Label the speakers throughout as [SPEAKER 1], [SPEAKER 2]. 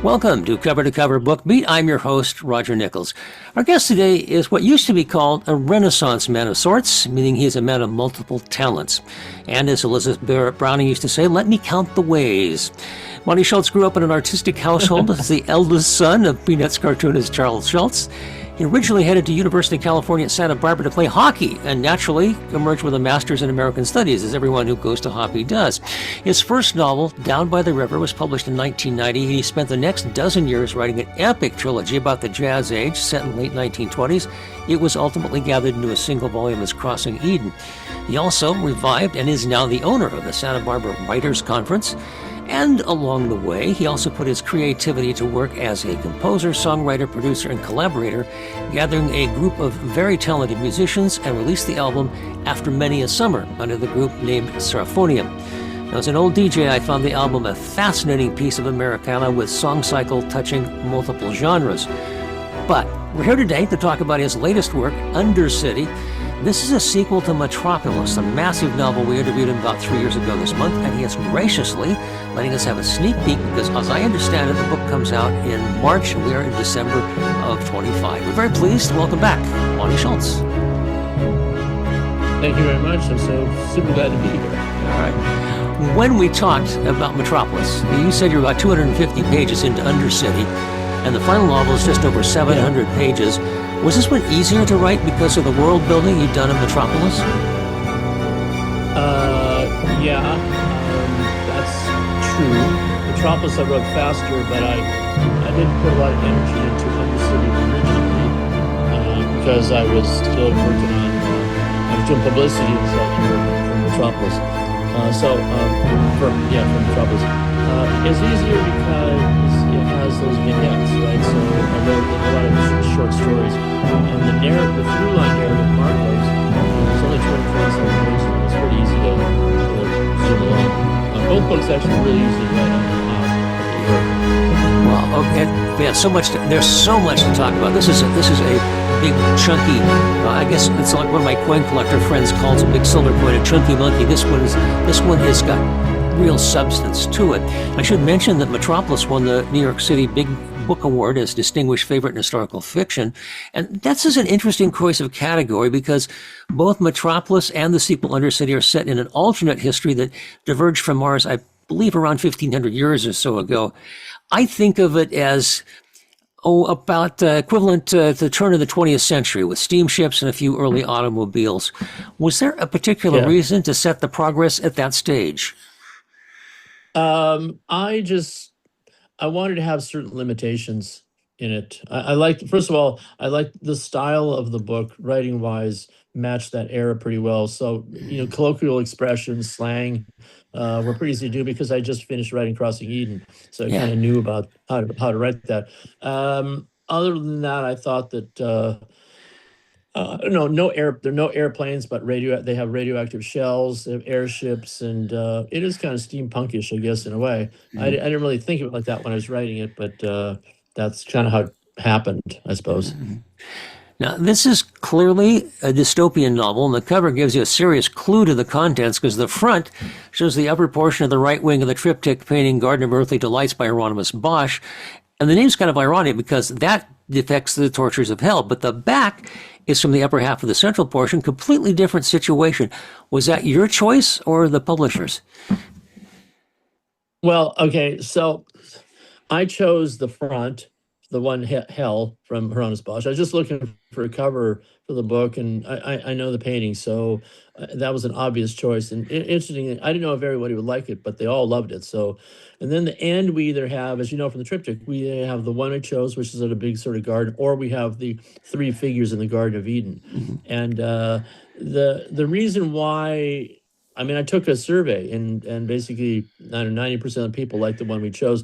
[SPEAKER 1] Welcome to Cover Book Beat. I'm your host, Roger Nichols. Our guest today is what used to be called a Renaissance man of sorts, meaning he is a man of multiple talents. And as Elizabeth Barrett Browning used to say, let me count the ways. Monte Schulz grew up in an artistic household as the eldest son of Peanuts cartoonist Charles Schulz. He originally headed to University of California at Santa Barbara to play hockey and naturally emerged with a master's in American Studies, as everyone who goes to hockey does. His first novel, Down by the River, was published in 1990, and he spent the next dozen years writing an epic trilogy about the Jazz Age set in the late 1920s. It was ultimately gathered into a single volume as Crossing Eden. He also revived and is now the owner of the Santa Barbara Writers Conference. And along the way, he also put his creativity to work as a composer, songwriter, producer, and collaborator, gathering a group of very talented musicians and released the album After Many a Summer under the group named Seraphonium. Now, as an old DJ, I found the album a fascinating piece of Americana with song cycle touching multiple genres. But we're here today to talk about his latest work, Undercity. This is a sequel to Metropolis, a massive novel we interviewed him about 3 years ago this month, and he is graciously letting us have a sneak peek because, as I understand it, the book comes out in March, and we are in December of 25. We're very pleased to welcome back Monte Schulz.
[SPEAKER 2] Thank you very much. I'm so super glad to be here.
[SPEAKER 1] All right. When we talked about Metropolis, you said you're about 250 pages into Undercity, and the final novel is just over 700 pages. Was this one easier to write because of the world building you'd done in Metropolis?
[SPEAKER 2] That's true. Metropolis I wrote faster, but I didn't put a lot of energy into Undercity originally because I was still working on, I was doing publicity and stuff for Metropolis. From Metropolis. It's easier because it has those vignettes, right? So I wrote a lot of short stories. And the through line narrative, Marcos, it's only 24 pages, and it's pretty easy to zoom along. Both books actually really easy to write on.
[SPEAKER 1] Well, okay, there's so much to talk about. This is a big chunky. I guess it's like one of my coin collector friends calls a big silver coin a chunky monkey. This one has got real substance to it. I should mention that Metropolis won the New York City Big Book Award as Distinguished Favorite in Historical Fiction. And that's an interesting choice of category because both Metropolis and the sequel Undercity are set in an alternate history that diverged from ours, I believe, around 1,500 years or so ago. I think of it as about equivalent to the turn of the 20th century with steamships and a few early automobiles. Was there a particular reason to set the progress at that stage?
[SPEAKER 2] I wanted to have certain limitations in it. First of all, I liked the style of the book, writing wise, matched that era pretty well. So, colloquial expressions, slang, were pretty easy to do because I just finished writing Crossing Eden. So I kind of knew about how to write that. Other than that, I thought that, there are no airplanes, but they have radioactive shells, they have airships, and it is kind of steampunkish, I guess, in a way. Mm-hmm. I didn't really think of it like that when I was writing it, but that's kind of how it happened, I suppose.
[SPEAKER 1] Mm-hmm. Now, this is clearly a dystopian novel, and the cover gives you a serious clue to the contents because the front shows the upper portion of the right wing of the triptych painting Garden of Earthly Delights by Hieronymus Bosch. And the name's kind of ironic because that depicts the tortures of hell, but the back is from the upper half of the central portion, completely different situation. Was that your choice or the publisher's?
[SPEAKER 2] Well, okay, so I chose the front, the one Hell from Hieronymus Bosch. I was just looking for a cover for the book, and I know the painting, so that was an obvious choice. And interesting, I didn't know if everybody would like it, but they all loved it. So, and then the end, we either have, as you know from the triptych, we either have the one I chose, which is at a big sort of garden, or we have the three figures in the Garden of Eden. Mm-hmm. And the reason why, I took a survey, and basically 90% of people like the one we chose.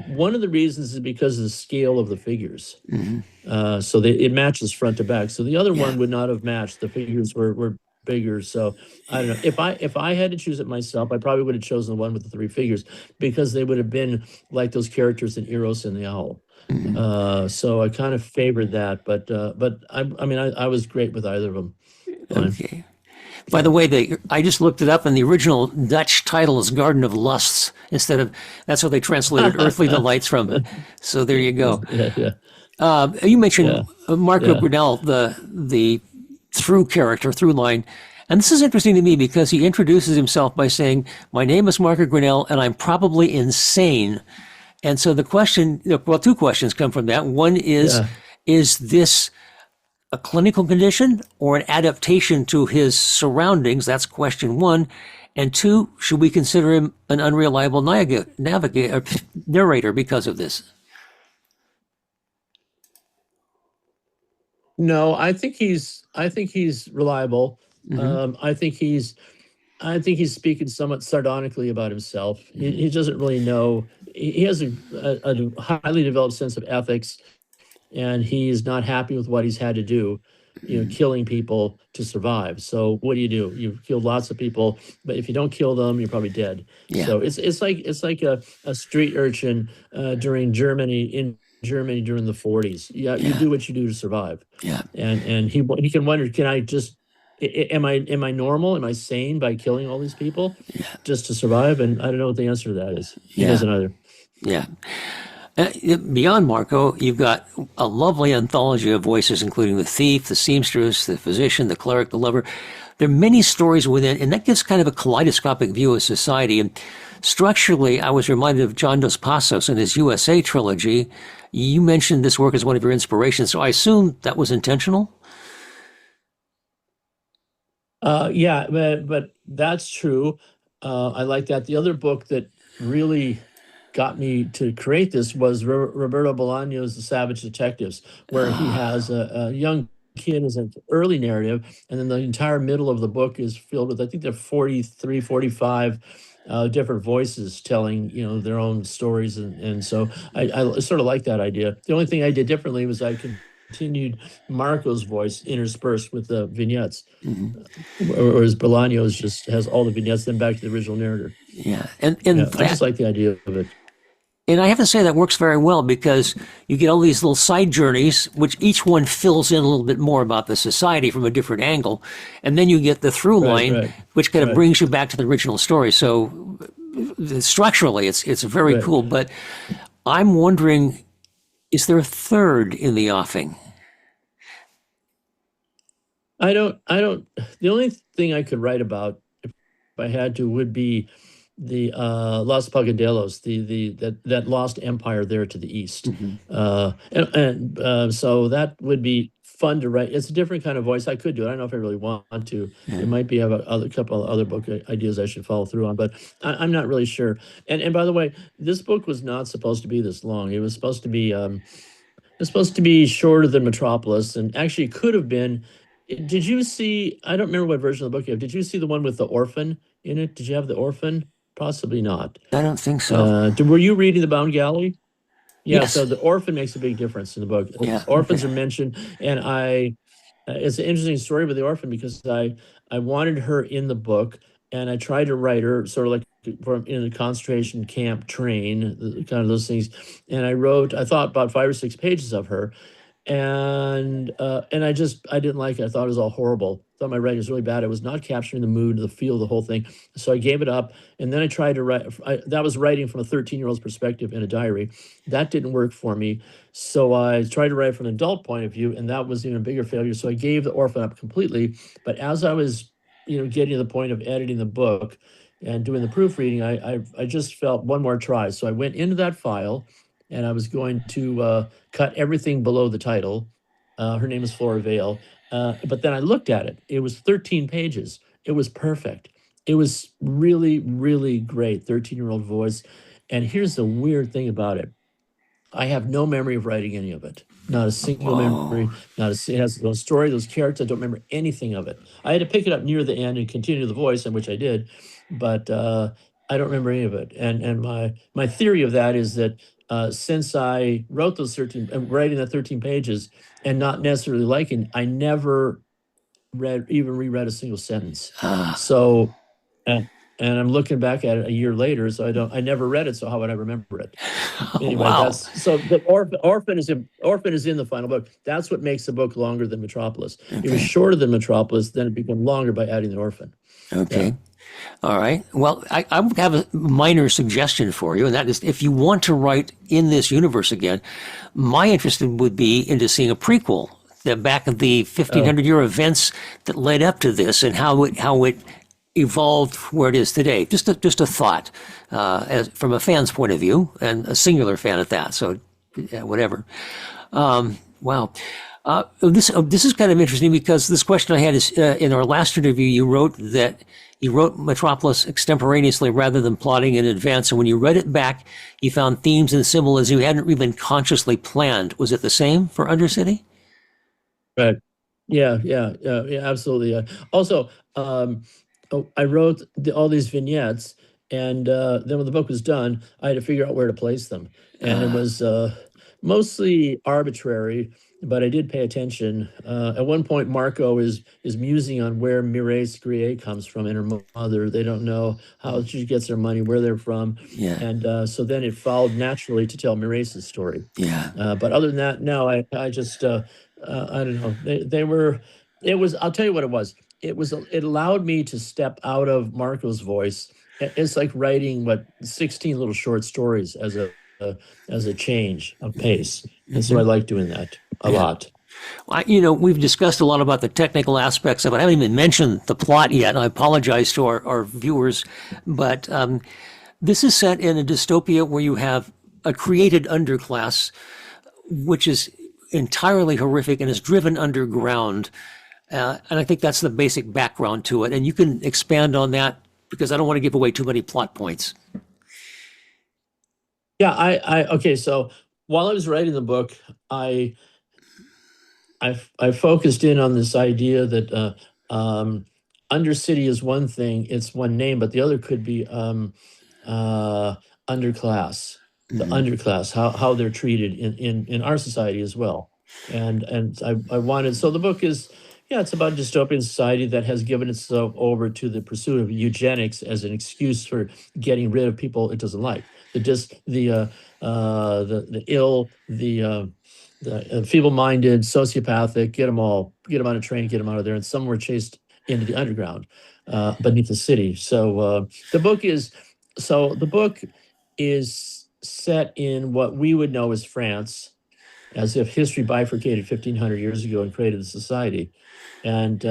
[SPEAKER 2] One of the reasons is because of the scale of the figures. Mm-hmm. So it matches front to back. So the other one would not have matched. The figures were bigger. So I don't know. If I had to choose it myself, I probably would have chosen the one with the three figures because they would have been like those characters in Eros and the Owl. Mm-hmm. So I kind of favored that. But I was great with either of them.
[SPEAKER 1] Okay. By the
[SPEAKER 2] Yeah.
[SPEAKER 1] way, I just looked it up, and the original Dutch title is Garden of Lusts instead of, that's what they translated Earthly Delights from. So there you go.
[SPEAKER 2] Yeah, yeah,
[SPEAKER 1] You mentioned
[SPEAKER 2] yeah,
[SPEAKER 1] Marco
[SPEAKER 2] yeah.
[SPEAKER 1] Grinnell, the through character, through line. And this is interesting to me because he introduces himself by saying, "My name is Marco Grinnell, and I'm probably insane." And so the question, well, two questions come from that. One
[SPEAKER 2] Yeah.
[SPEAKER 1] is this a clinical condition or an adaptation to his surroundings? That's question one. And two, should we consider him an unreliable navigator, narrator because of this?
[SPEAKER 2] No, I think he's reliable.
[SPEAKER 1] Hmm.
[SPEAKER 2] I think he's speaking somewhat sardonically about himself.
[SPEAKER 1] Hmm.
[SPEAKER 2] He doesn't really know. He has a highly developed sense of ethics, and he's not happy with what he's had to do, killing people to survive. So what do? You've killed lots of people, but if you don't kill them, you're probably dead.
[SPEAKER 1] Yeah,
[SPEAKER 2] So it's like a street urchin during Germany during the 40s. Yeah, you
[SPEAKER 1] yeah,
[SPEAKER 2] do what you do to survive,
[SPEAKER 1] yeah,
[SPEAKER 2] and he can wonder, can I just am I normal? Am I sane by killing all these people
[SPEAKER 1] yeah,
[SPEAKER 2] just to survive? And I don't know what the answer to that is. He
[SPEAKER 1] yeah,
[SPEAKER 2] doesn't either.
[SPEAKER 1] yeah. Beyond Marco, you've got a lovely anthology of voices, including the thief, the seamstress, the physician, the cleric, the lover. There are many stories within, and that gives kind of a kaleidoscopic view of society. And structurally, I was reminded of John Dos Passos in his USA trilogy. You mentioned this work as one of your inspirations, so I assume that was intentional?
[SPEAKER 2] Yeah, but that's true. I like that. The other book that really got me to create this was Roberto Bolaño's The Savage Detectives, where he has a young kid as an early narrative, and then the entire middle of the book is filled with, I think there are 43, 45 different voices telling, their own stories. And so I sort of like that idea. The only thing I did differently was I continued Marco's voice interspersed with the vignettes.
[SPEAKER 1] Mhm.
[SPEAKER 2] Whereas Bolaño's just has all the vignettes, then back to the original narrator.
[SPEAKER 1] Yeah, and
[SPEAKER 2] Yeah, I just
[SPEAKER 1] that,
[SPEAKER 2] like the idea of it.
[SPEAKER 1] and I have to say that works very well because you get all these little side journeys, which each one fills in a little bit more about the society from a different angle, and then you get the through
[SPEAKER 2] Right,
[SPEAKER 1] line,
[SPEAKER 2] right,
[SPEAKER 1] which kind of
[SPEAKER 2] right,
[SPEAKER 1] brings you back to the original story. So structurally, it's very
[SPEAKER 2] right.
[SPEAKER 1] cool. But I'm wondering, is there a third in the offing?
[SPEAKER 2] I don't. The only thing I could write about if I had to would be the Los Pagadelos, the that lost empire there to the east.
[SPEAKER 1] Hmm.
[SPEAKER 2] So that would be fun to write. It's a different kind of voice. I could do it. I don't know if I really want to. It
[SPEAKER 1] Yeah.
[SPEAKER 2] might be have a other couple of other book ideas I should follow through on, but I'm not really sure. And by the way, this book was not supposed to be this long. It was supposed to be shorter than Metropolis, and actually could have been. Did you see? I don't remember what version of the book you have. Did you see the one with the orphan in it? Did you have the orphan? Possibly not.
[SPEAKER 1] I don't think so.
[SPEAKER 2] Were you reading the Bound Galley? Yeah.
[SPEAKER 1] Yes.
[SPEAKER 2] So the orphan makes a big difference in the book.
[SPEAKER 1] Yeah. Okay.
[SPEAKER 2] Orphans are mentioned, and it's an interesting story with the orphan because I wanted her in the book, and I tried to write her sort of like from in a concentration camp train, kind of those things. And I thought about 5 or 6 pages of her, and I didn't like it. I thought it was all horrible. I thought my writing was really bad. I was not capturing the mood, the feel, the whole thing. So I gave it up, and then I tried to write. That was writing from a 13-year-old's perspective in a diary. That didn't work for me. So I tried to write from an adult point of view, and that was even a bigger failure. So I gave the orphan up completely. But as I was, getting to the point of editing the book and doing the proofreading, I just felt one more try. So I went into that file, and I was going to cut everything below the title. Her name is Flora Vale. But then I looked at it. It was 13 pages. It was perfect. It was really, really great. 13-year-old voice. And here's the weird thing about it. I have no memory of writing any of it. Not a single
[SPEAKER 1] Whoa.
[SPEAKER 2] memory. It has those story, those characters. I don't remember anything of it. I had to pick it up near the end and continue the voice, in which I did, but I don't remember any of it. And my theory of that is that since I wrote those 13, writing that 13 pages, and not necessarily liking, I never even reread a single sentence.
[SPEAKER 1] Ah.
[SPEAKER 2] So. and I'm looking back at it a year later, so I never read it, so how would I remember it? Anyway,
[SPEAKER 1] Wow.
[SPEAKER 2] that's so the Orphan is in the final book. That's what makes the book longer than Metropolis. It was
[SPEAKER 1] Okay.
[SPEAKER 2] shorter than Metropolis, then it became longer by adding the Orphan. Yeah.
[SPEAKER 1] Okay. All right. Well, I would have a minor suggestion for you, and that is if you want to write in this universe again, my interest would be into seeing a prequel, the back of the
[SPEAKER 2] Oh,
[SPEAKER 1] 1500-year events that led up to this and how it evolved where it is today. Just a thought, from a fan's point of view, and a singular fan at that. So, yeah, whatever. Wow. This is kind of interesting because this question I had is in our last interview, you wrote Metropolis extemporaneously rather than plotting in advance. And when you read it back, you found themes and symbols you hadn't even consciously planned. Was it the same for Undercity?
[SPEAKER 2] right. Yeah, absolutely. Also, I wrote all these vignettes, and then when the book was done, I had to figure out where to place them, and it was mostly arbitrary, but I did pay attention. At one point, Marco is musing on where Mireille Grier comes from and her mother. They don't know how she gets their money, where they're from,
[SPEAKER 1] Yeah.
[SPEAKER 2] and so then it followed naturally to tell Mireille's story.
[SPEAKER 1] Yeah.
[SPEAKER 2] But other than that, no, I just I don't know. They were. It was. I'll tell you what it was. It allowed me to step out of Marco's voice. It's like writing 16 little short stories as a change of pace, and so I like doing that a
[SPEAKER 1] Yeah.
[SPEAKER 2] lot.
[SPEAKER 1] We've discussed a lot about the technical aspects of it. I haven't even mentioned the plot yet. And I apologize to our viewers, but this is set in a dystopia where you have a created underclass, which is entirely horrific and is driven underground. And I think that's the basic background to it. And you can expand on that because I don't want to give away too many plot points.
[SPEAKER 2] Yeah, okay. So while I was writing the book, I focused in on this idea that Undercity is one thing, it's one name, but the other could be underclass, the underclass, how they're treated in our society as well. And I wanted, so the book is, yeah, it's about a dystopian society that has given itself over to the pursuit of eugenics as an excuse for getting rid of people it doesn't like. The ill, the feeble-minded, sociopathic, get them on a train, get them out of there, and some were chased into the underground beneath the city. So the book is set in what we would know as France, as if history bifurcated 1500 years ago and created the society. And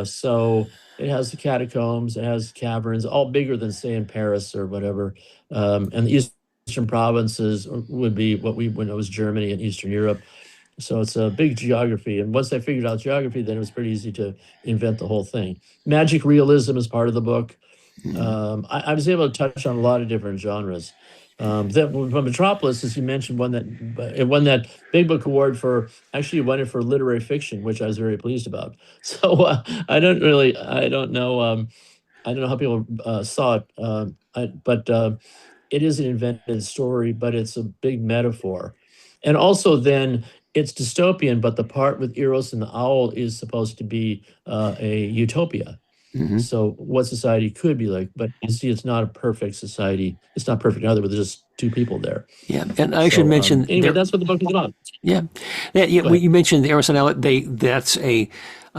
[SPEAKER 2] so it has the catacombs, it has caverns, all bigger than, say, in Paris or whatever. And the Eastern provinces would be what we would know as Germany and Eastern Europe. So it's a big geography. And once I figured out geography, then it was pretty easy to invent the whole thing. Magic realism is part of the book. I was able to touch on a lot of different genres. Metropolis, as you mentioned, it won that Big Book Award for, actually it won it for literary fiction, which I was very pleased about. So I don't know how people saw it, but it is an invented story, but it's a big metaphor. And also then it's dystopian, but the part with Eros and the owl is supposed to be a utopia. So what society could be like, but you see, it's not a perfect society. It's not perfect either, but there's just two people there.
[SPEAKER 1] Yeah, and I should mention
[SPEAKER 2] anyway, that's what the book is about.
[SPEAKER 1] Yeah, you mentioned the Aristotle. That's a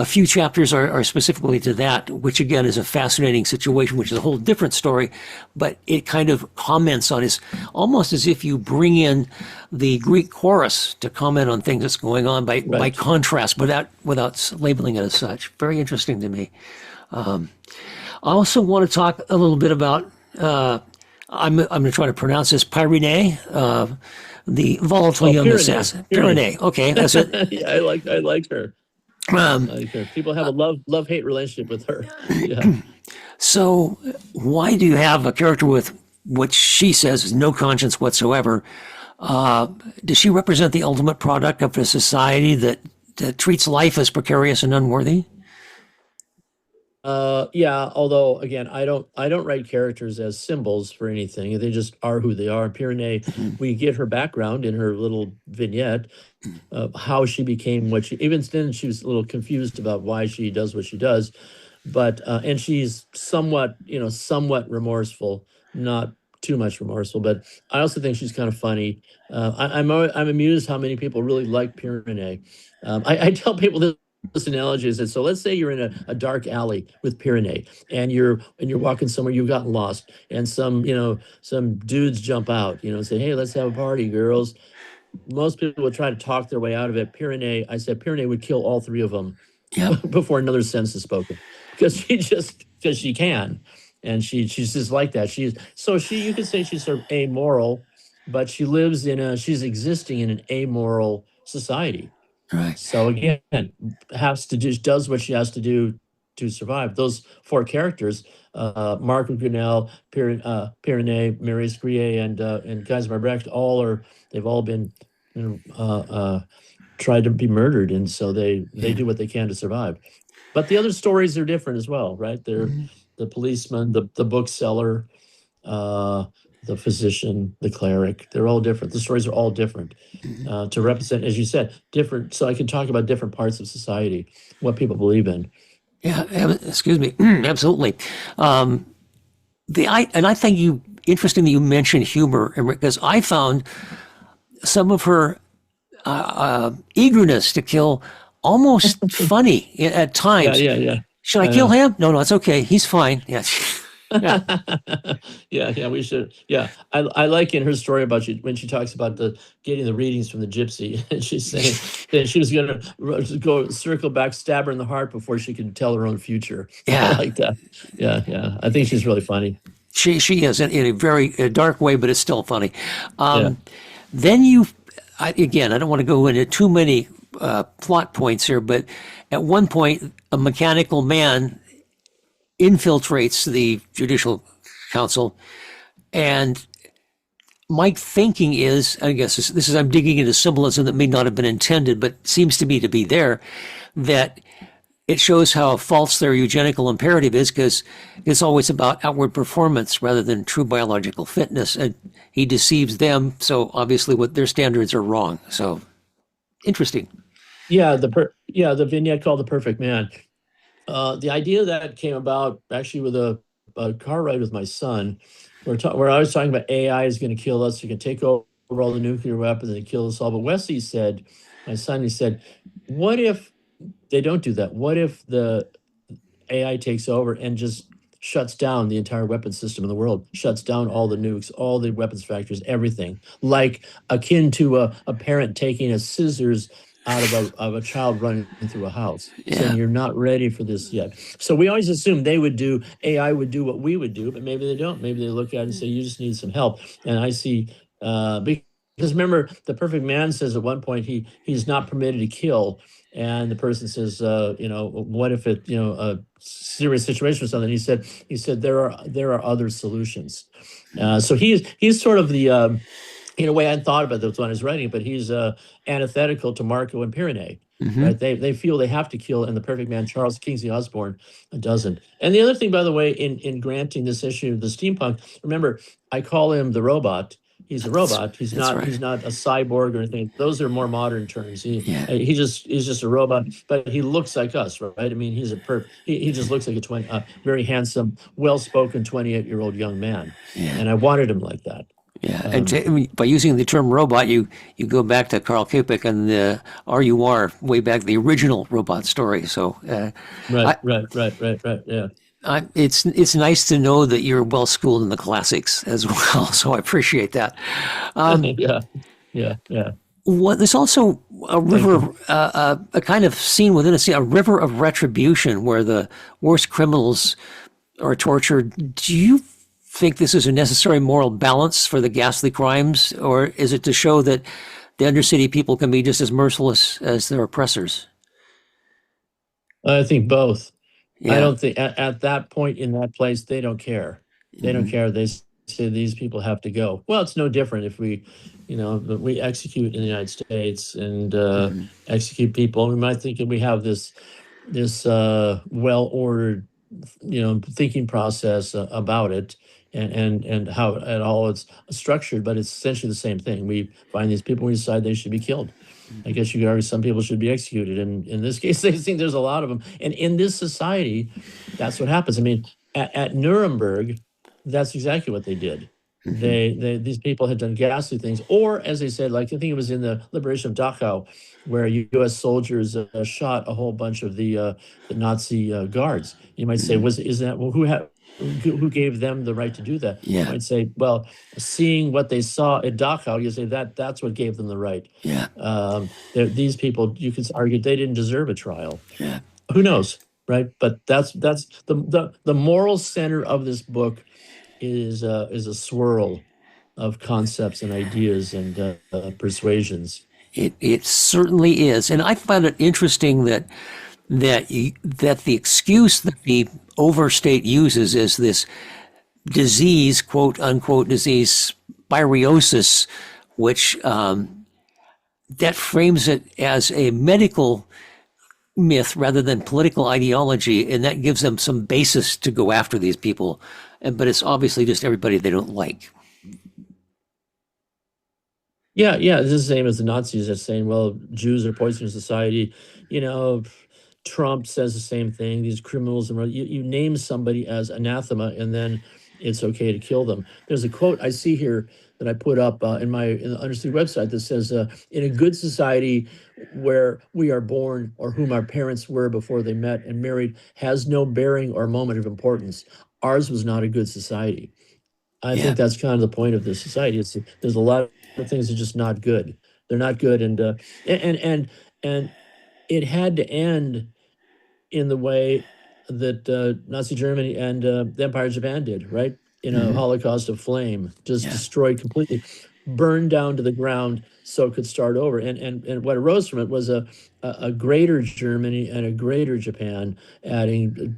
[SPEAKER 1] few chapters are specifically to that, which again is a fascinating situation, which is a whole different story. But it kind of comments on is almost as if you bring in the Greek chorus to comment on things that's going on by contrast, without labeling it as such. Very interesting to me. I also want to talk a little bit about. I'm going to try to pronounce this Pyrenees, the volatile young assassin. Pyrenees. Okay, that's it.
[SPEAKER 2] Yeah, I like her. I like her. People have a love-hate relationship with her. Yeah.
[SPEAKER 1] So why do you have a character with what she says is no conscience whatsoever? Does she represent the ultimate product of a society that treats life as precarious and unworthy?
[SPEAKER 2] Yeah, although again, I don't write characters as symbols for anything. They just are who they are. Pyrenees, we get her background in her little vignette of how she became what she, even then she was a little confused about why she does what she does. but and she's somewhat, somewhat remorseful, not too much remorseful. But I also think she's kind of funny. I'm amused how many people really like Pyrenees. I tell people this analogy is that, so let's say you're in a dark alley with Pyrenees, and you're walking somewhere, you've gotten lost, and some dudes jump out, and say, hey, let's have a party, girls. Most people would try to talk their way out of it. I said Pyrenees would kill all three of them
[SPEAKER 1] Yep.
[SPEAKER 2] before another sentence is spoken, because she can, and she's just like that. You could say she's sort of amoral, but she's existing in an amoral society.
[SPEAKER 1] Right.
[SPEAKER 2] So again, does what she has to do to survive. Those four characters, Marco Grinnell, Pyrenees, Maurice Grier, and Geismar Brecht, they've all been, tried to be murdered, and so they
[SPEAKER 1] Yeah.
[SPEAKER 2] do what they can to survive. But the other stories are different as well, right? They're
[SPEAKER 1] Mhm.
[SPEAKER 2] the policeman, the bookseller, uh, the physician, the cleric. They're all different. The stories are all different,
[SPEAKER 1] Mhm.
[SPEAKER 2] to represent, as you said, different. So I can talk about different parts of society, what people believe in.
[SPEAKER 1] Yeah. Excuse me. Absolutely. Um, I think interesting that you mentioned humor, because I found some of her eagerness to kill almost funny at
[SPEAKER 2] Yeah,
[SPEAKER 1] times.
[SPEAKER 2] yeah, yeah.
[SPEAKER 1] Should I
[SPEAKER 2] I
[SPEAKER 1] kill
[SPEAKER 2] know.
[SPEAKER 1] him? No, no, it's okay. He's fine. Yeah. Yeah.
[SPEAKER 2] Yeah, yeah, we should. Yeah, I like in her story about when she talks about getting the readings from the gypsy, and she's saying that she was going to go circle back, stab her in the heart before she could tell her own future. I
[SPEAKER 1] Yeah.
[SPEAKER 2] like that. Yeah, yeah. I think she's really funny.
[SPEAKER 1] She is in a very dark way, but it's still funny.
[SPEAKER 2] Yeah.
[SPEAKER 1] Then again, I don't want to go into too many plot points here, but at one point, a mechanical man infiltrates the judicial council, and my thinking is, I guess this is I'm digging into symbolism that may not have been intended, but seems to me to be there, that it shows how false their eugenical imperative is, because it's always about outward performance rather than true biological fitness. And he deceives them, so obviously what their standards are wrong. So interesting.
[SPEAKER 2] Yeah, the vignette called "The Perfect Man." The idea that came about actually with a car ride with my son, where I was talking about AI is going to kill us. You can take over all the nuclear weapons and kill us all. But Wesley said, my son, he said, what if they don't do that? What if the AI takes over and just shuts down the entire weapon system in the world, shuts down all the nukes, all the weapons factories, everything, like akin to a parent taking a scissors out of a child running through a house, saying
[SPEAKER 1] Yeah.
[SPEAKER 2] you're not ready for this yet. So we always assume AI would do what we would do, but maybe they don't. Maybe they look at it and say, you just need some help. And I see, because remember, the perfect man says at one point he's not permitted to kill, and the person says, what if a serious situation or something? He said there are other solutions. So he's sort of the in a way I hadn't thought about this when I was writing, but he's antithetical to Marco and Pyrenees.
[SPEAKER 1] Mm-hmm.
[SPEAKER 2] Right? They feel they have to kill, and the perfect man, Charles Kingsley Osborne, doesn't. And the other thing, by the way, in granting this issue of the steampunk, remember, I call him the robot. He's a robot. He's
[SPEAKER 1] That's
[SPEAKER 2] not.
[SPEAKER 1] right.
[SPEAKER 2] He's not a cyborg or anything. Those are more modern terms.
[SPEAKER 1] Yeah.
[SPEAKER 2] He's just a robot, but he looks like us, right? I mean, he just looks like very handsome, well-spoken 28-year-old young man,
[SPEAKER 1] Yeah.
[SPEAKER 2] and I wanted him like that.
[SPEAKER 1] Yeah.
[SPEAKER 2] Um,
[SPEAKER 1] I mean, by using the term robot, you go back to Carl Kapik and the RUR, way back, the original robot story. So
[SPEAKER 2] right,
[SPEAKER 1] I,
[SPEAKER 2] right, right, right, right. Yeah.
[SPEAKER 1] it's nice to know that you're well schooled in the classics as well. So I appreciate that.
[SPEAKER 2] Yeah, yeah, yeah.
[SPEAKER 1] There's also a
[SPEAKER 2] Thank
[SPEAKER 1] river,
[SPEAKER 2] you.
[SPEAKER 1] a kind of scene within a scene, a river of retribution where the worst criminals are tortured. Do you think this is a necessary moral balance for the ghastly crimes, or is it to show that the undercity people can be just as merciless as their oppressors?
[SPEAKER 2] I think both. I
[SPEAKER 1] Yeah.
[SPEAKER 2] don't think at that point in that place they don't care. They don't
[SPEAKER 1] Hmm.
[SPEAKER 2] care. Say these people have to go. Well, it's no different if we execute in the United States and
[SPEAKER 1] Hmm.
[SPEAKER 2] execute people. We might think that we have this well ordered thinking process about it, and how it all is structured, but it's essentially the same thing. We find these people, we decide they should be killed. I guess you could argue some people should be executed, and in this case, they think there's a lot of them. And in this society, that's what happens. I mean, at Nuremberg, that's exactly what they did.
[SPEAKER 1] Mhm.
[SPEAKER 2] These people had done ghastly things, or as they said, like I think it was in the liberation of Dachau, where U.S. soldiers shot a whole bunch of the Nazi guards. You might say,
[SPEAKER 1] Mhm.
[SPEAKER 2] is that well, who gave them the right to do that? You
[SPEAKER 1] Yeah,
[SPEAKER 2] might say, well, seeing what they saw at Dachau, you say that's what gave them the right.
[SPEAKER 1] yeah,
[SPEAKER 2] These people, you could argue, they didn't deserve a trial.
[SPEAKER 1] yeah.
[SPEAKER 2] Who knows, right? But that's the moral center of this book is a swirl of concepts and ideas and persuasions.
[SPEAKER 1] It certainly is, and I find it interesting that the excuse that the overstate uses is this disease, quote unquote disease, spirosis, which that frames it as a medical myth rather than political ideology, and that gives them some basis to go after these people. But it's obviously just everybody they don't like.
[SPEAKER 2] Yeah, yeah, it's the same as the Nazis are saying, well, Jews are poisoning society. You know, Trump says the same thing. These criminals, and you name somebody as anathema, and then it's okay to kill them. There's a quote I see here that I put up in the Undercity website that says, "In a good society where we are born, or whom our parents were before they met and married, has no bearing or moment of importance. Ours was not a good society." I
[SPEAKER 1] Yeah,
[SPEAKER 2] think that's kind of the point of this society. There's a lot of things that are just not good. They're not good, and and and it had to end in the way that Nazi Germany and the Empire of Japan did, right? In a
[SPEAKER 1] hmm,
[SPEAKER 2] holocaust of flame, just
[SPEAKER 1] yeah,
[SPEAKER 2] destroyed completely, burned down to the ground, so it could start over. And what arose from it was a greater Germany and a greater Japan, adding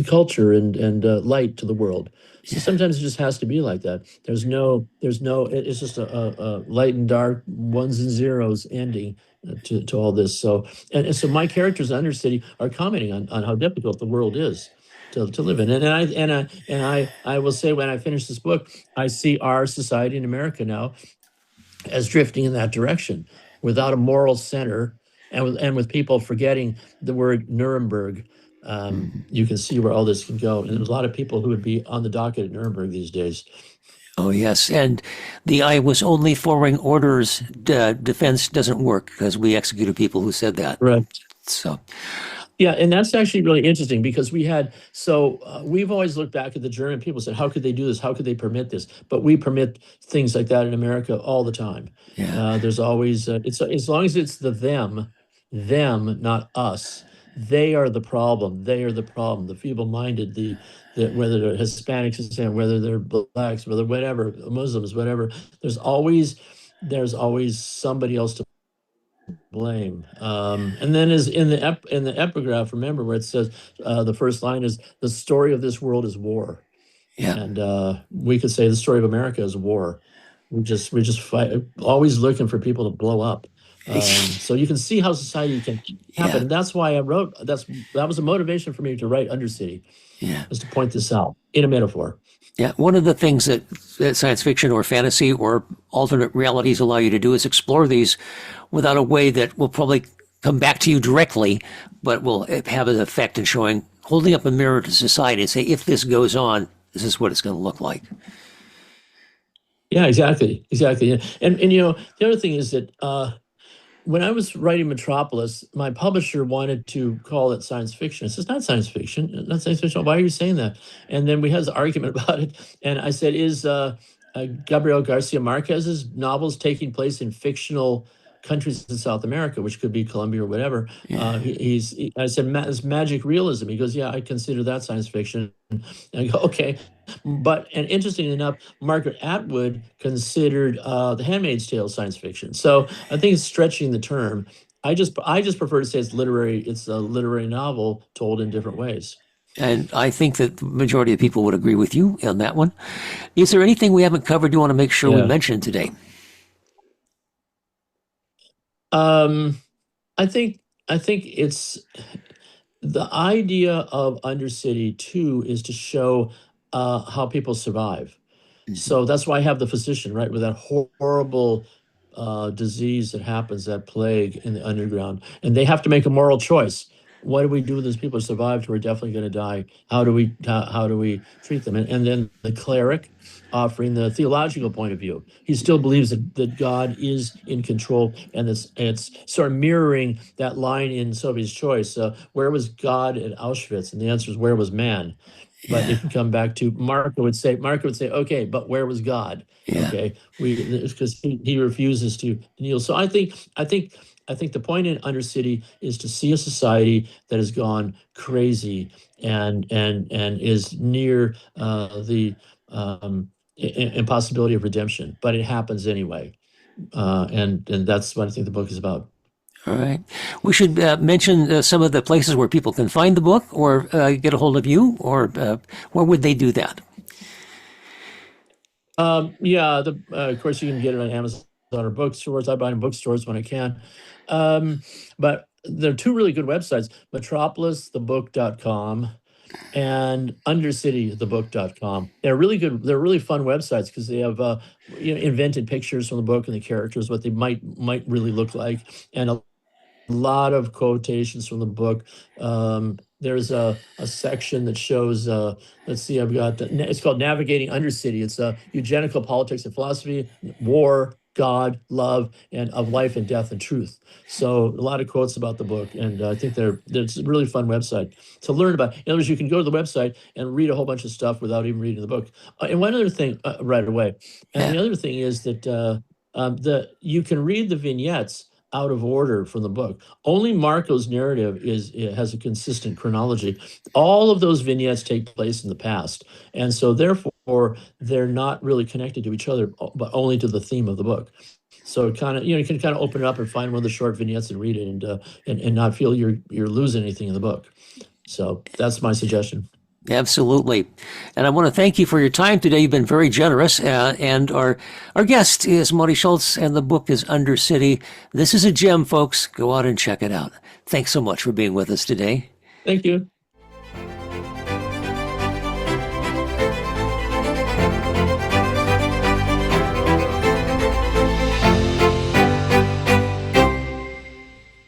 [SPEAKER 2] culture and light to the world. So
[SPEAKER 1] yeah,
[SPEAKER 2] sometimes it just has to be like that. It's just a light and dark ones and zeros ending to all this. And so my characters in Undercity are commenting on how difficult the world is to live in. And I will say, when I finish this book, I see our society in America now as drifting in that direction without a moral center, and with people forgetting the word Nuremberg.
[SPEAKER 1] mhm.
[SPEAKER 2] You can see where all this can go. And there's a lot of people who would be on the docket at Nuremberg these days.
[SPEAKER 1] Oh yes, and the "I was only following orders" defense doesn't work because we executed people who said that.
[SPEAKER 2] Right.
[SPEAKER 1] So
[SPEAKER 2] Yeah, and that's actually really interesting because we've always looked back at the German people and said, how could they do this? How could they permit this? But we permit things like that in America all the time.
[SPEAKER 1] yeah,
[SPEAKER 2] There's always it's as long as it's them, not us. They are the problem. They are the problem. The feeble-minded, whether they're Hispanics, whether they're blacks, whether whatever, Muslims, whatever. There's always somebody else to blame. And then is in the epigraph, remember where it says the first line is, the story of this world is war.
[SPEAKER 1] yeah.
[SPEAKER 2] And we could say the story of America is war. We just fight, always looking for people to blow up. So you can see how society can happen.
[SPEAKER 1] Yeah,
[SPEAKER 2] And that's why that was a motivation for me to write Undercity,
[SPEAKER 1] yeah,
[SPEAKER 2] is to point this out in a metaphor.
[SPEAKER 1] yeah. One of the things that science fiction or fantasy or alternate realities allow you to do is explore these without a way that will probably come back to you directly, but will have an effect in showing, holding up a mirror to society and say, if this goes on, this is what it's going to look like.
[SPEAKER 2] Yeah, exactly, exactly. And the other thing is that when I was writing Metropolis, my publisher wanted to call it science fiction. It's not science fiction, not science fiction. Why are you saying that? And then we had this argument about it. And I said, is Gabriel Garcia Marquez's novels taking place in fictional countries in South America, which could be Colombia or whatever?
[SPEAKER 1] Yeah.
[SPEAKER 2] I said, it's magic realism. He goes, yeah, I consider that science fiction. And I go, okay. And interestingly enough, Margaret Atwood considered The Handmaid's Tale science fiction. So I think it's stretching the term. I just prefer to say it's literary. It's a literary novel told in different ways.
[SPEAKER 1] And I think that the majority of people would agree with you on that one. Is there anything we haven't covered you want to make sure we
[SPEAKER 2] Yeah.
[SPEAKER 1] mention today?
[SPEAKER 2] Um, I think it's the idea of Undercity too is to show how people survive. So that's why I have the physician, right, with that horrible disease that happens, that plague in the underground, and they have to make a moral choice. What do we do with those people who survived who are definitely going to die? How do we treat them? And then the cleric offering the theological point of view. He still believes that God is in control, and it's sort of mirroring that line in Sophie's Choice. Where was God at Auschwitz? And the answer is, where was man? But
[SPEAKER 1] Yeah.
[SPEAKER 2] if you come back to Marco would say, okay, but where was God?
[SPEAKER 1] Yeah.
[SPEAKER 2] Okay, because he refuses to kneel. So I think the point in Undercity is to see a society that has gone crazy and is near the impossibility of redemption, but it happens anyway, and that's what I think the book is about.
[SPEAKER 1] All right. We should mention some of the places where people can find the book or get a hold of you, or where would they do that?
[SPEAKER 2] Yeah, of course you can get it on Amazon or bookstores. I buy it in bookstores when I can. But there are two really good websites, metropolisthebook.com and undercitythebook.com. They're really good. They're really fun websites because they have invented pictures from the book and the characters, what they might really look like, and a lot of quotations from the book. There's a section that shows, let's see, it's called Navigating Undercity. It's eugenical politics and philosophy, war, God, love, and of life and death and truth. So a lot of quotes about the book, and I think it's a really fun website to learn about. In other words, you can go to the website and read a whole bunch of stuff without even reading the book. And one other thing, right away, and
[SPEAKER 1] Yeah.
[SPEAKER 2] the other thing is that you can read the vignettes out of order from the book. Only Marco's narrative has a consistent chronology. All of those vignettes take place in the past, and so therefore they're not really connected to each other, but only to the theme of the book. So it kind of, you can kind of open it up and find one of the short vignettes and read it, and not feel you're losing anything in the book. So that's my suggestion.
[SPEAKER 1] Absolutely. And I want to thank you for your time today. You've been very generous. And our guest is Monte Schulz, and the book is Undercity. This is a gem, folks. Go out and check it out. Thanks so much for being with us today.
[SPEAKER 2] Thank you.